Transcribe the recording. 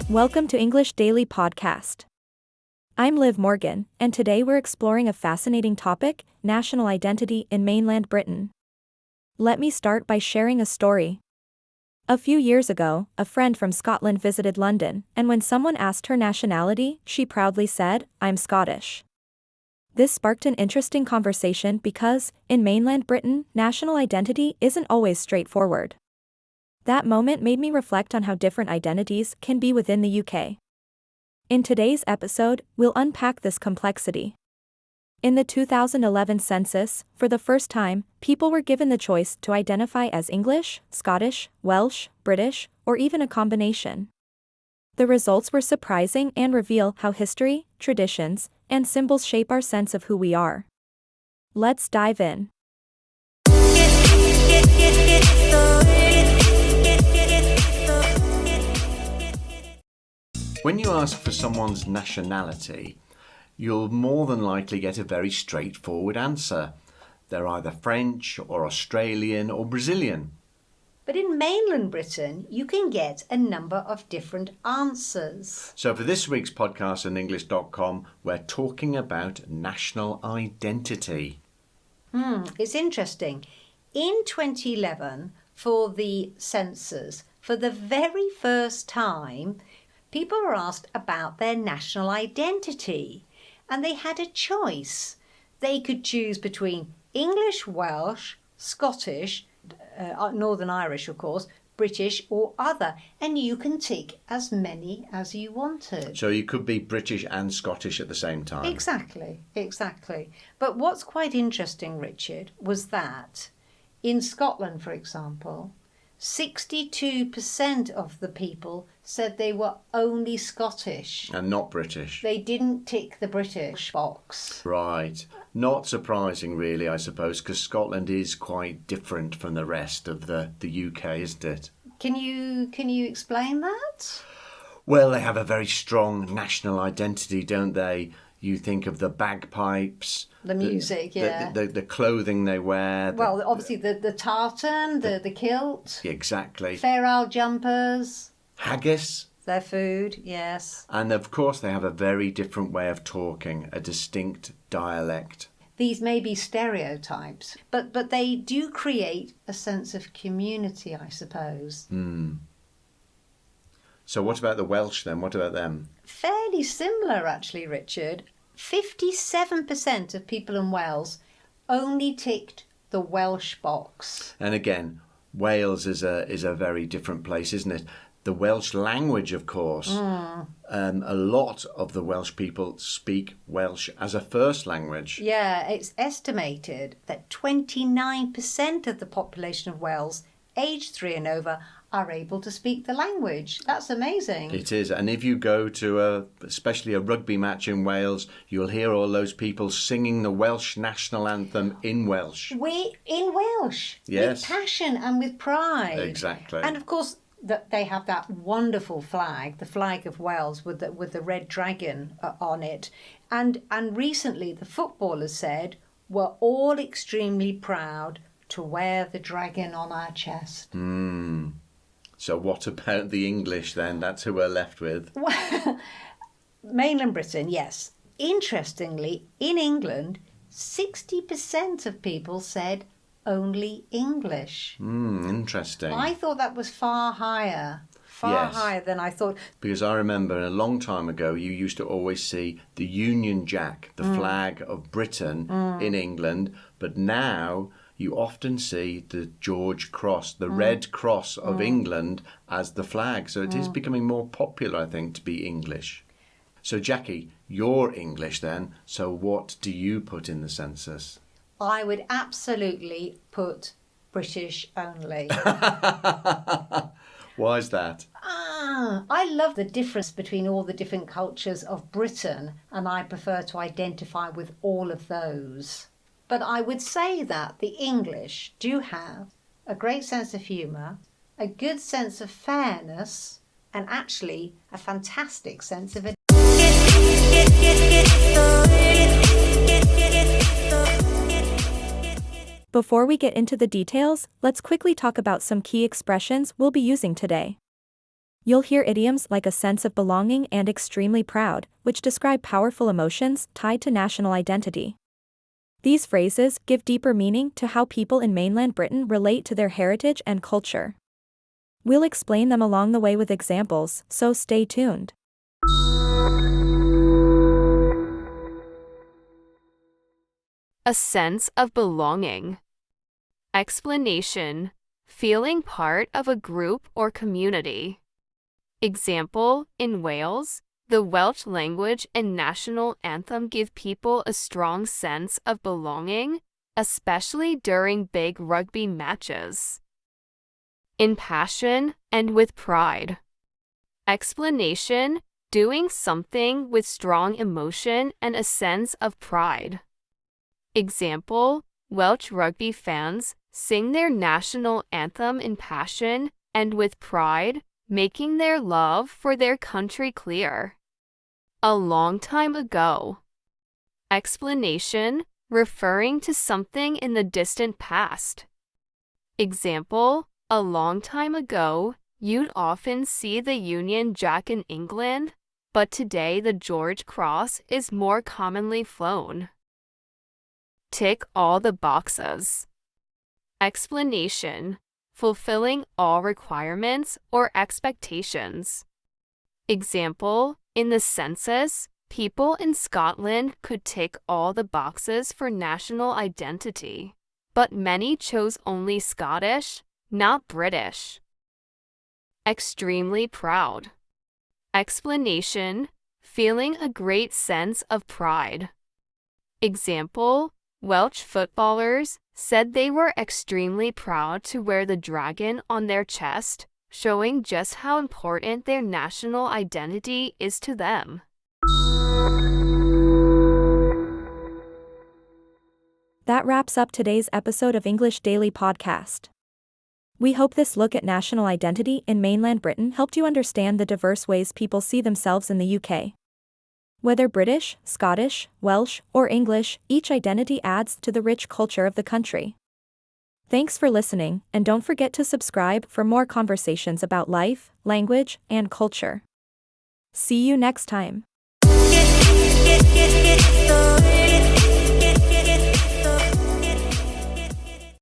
Welcome to English Daily Podcast. I'm Liv Morgan, and today we're exploring a fascinating topic, national identity in mainland Britain. Let me start by sharing a story. A few years ago, a friend from Scotland visited London, and when someone asked her nationality, she proudly said, "I'm Scottish." This sparked an interesting conversation because, in mainland Britain, national identity isn't always straightforward. That moment made me reflect on how different identities can be within the UK. In today's episode, we'll unpack this complexity. In the 2011 census, for the first time, people were given the choice to identify as English, Scottish, Welsh, British, or even a combination. The results were surprising and reveal how history, traditions, and symbols shape our sense of who we are. Let's dive in. When you ask for someone's nationality, you'll more than likely get a very straightforward answer. They're either French or Australian or Brazilian. But in mainland Britain, you can get a number of different answers. So for this week's podcast on English.com, we're talking about national identity. It's interesting. In 2011, for the census, for the very first time, people were asked about their national identity, and they had a choice. They could choose between English, Welsh, Scottish, Northern Irish, of course, British or other, and you can tick as many as you wanted. So you could be British and Scottish at the same time. Exactly. But what's quite interesting, Richard, was that in Scotland, for example, 62% of the people said they were only Scottish. And not British. They didn't tick the British box. Right. Not surprising, really, I suppose, because Scotland is quite different from the rest of the UK, isn't it? Can you explain that? Well, they have a very strong national identity, don't they? You think of the bagpipes, The music, yeah. the clothing they wear. Well, obviously the tartan, the kilt. Exactly. Fair Isle jumpers. Haggis. Their food, yes. And of course they have a very different way of talking, a distinct dialect. These may be stereotypes, but they do create a sense of community, I suppose. So what about the Welsh then? What about them? Fairly similar, actually, Richard. 57% of people in Wales only ticked the Welsh box. And again, Wales is a very different place, isn't it? The Welsh language, of course. A lot of the Welsh people speak Welsh as a first language. Yeah, it's estimated that 29% of the population of Wales, aged 3 and over, are able to speak the language. That's amazing. It is. And if you go to especially a rugby match in Wales, you'll hear all those people singing the Welsh national anthem in Welsh. In Welsh. Yes. With passion and with pride. Exactly. And of course, they have that wonderful flag, the flag of Wales with the red dragon on it. And recently the footballers said, we're all extremely proud to wear the dragon on our chest. So what about the English then? That's who we're left with. Well, mainland Britain, yes. Interestingly, in England, 60% of people said only English. Interesting. I thought that was far higher. Yes. Higher than I thought. Because I remember a long time ago, you used to always see the Union Jack, the flag of Britain in England. But now you often see the George Cross, the Red Cross of England as the flag. So it is becoming more popular, I think, to be English. So Jackie, you're English then. So what do you put in the census? I would absolutely put British only. Why is that? I love the difference between all the different cultures of Britain, and I prefer to identify with all of those. But I would say that the English do have a great sense of humour, a good sense of fairness, and actually a fantastic sense of Before we get into the details, let's quickly talk about some key expressions we'll be using today. You'll hear idioms like a sense of belonging and extremely proud, which describe powerful emotions tied to national identity. These phrases give deeper meaning to how people in mainland Britain relate to their heritage and culture. We'll explain them along the way with examples, so stay tuned. A sense of belonging. Explanation: feeling part of a group or community. Example: in Wales, the Welsh language and national anthem give people a strong sense of belonging, especially during big rugby matches. In passion and with pride. Explanation: doing something with strong emotion and a sense of pride. Example: Welsh rugby fans sing their national anthem in passion and with pride, making their love for their country clear. A long time ago. Explanation: referring to something in the distant past. Example: a long time ago, you'd often see the Union Jack in England, but today the George Cross is more commonly flown. Tick all the boxes. Explanation: fulfilling all requirements or expectations. Example: in the census, people in Scotland could tick all the boxes for national identity, but many chose only Scottish, not British. Extremely proud. Explanation: feeling a great sense of pride. Example: Welsh footballers said they were extremely proud to wear the dragon on their chest, showing just how important their national identity is to them. That wraps up today's episode of English Daily Podcast. We hope this look at national identity in mainland Britain helped you understand the diverse ways people see themselves in the UK. Whether British, Scottish, Welsh, or English, each identity adds to the rich culture of the country. Thanks for listening, and don't forget to subscribe for more conversations about life, language, and culture. See you next time.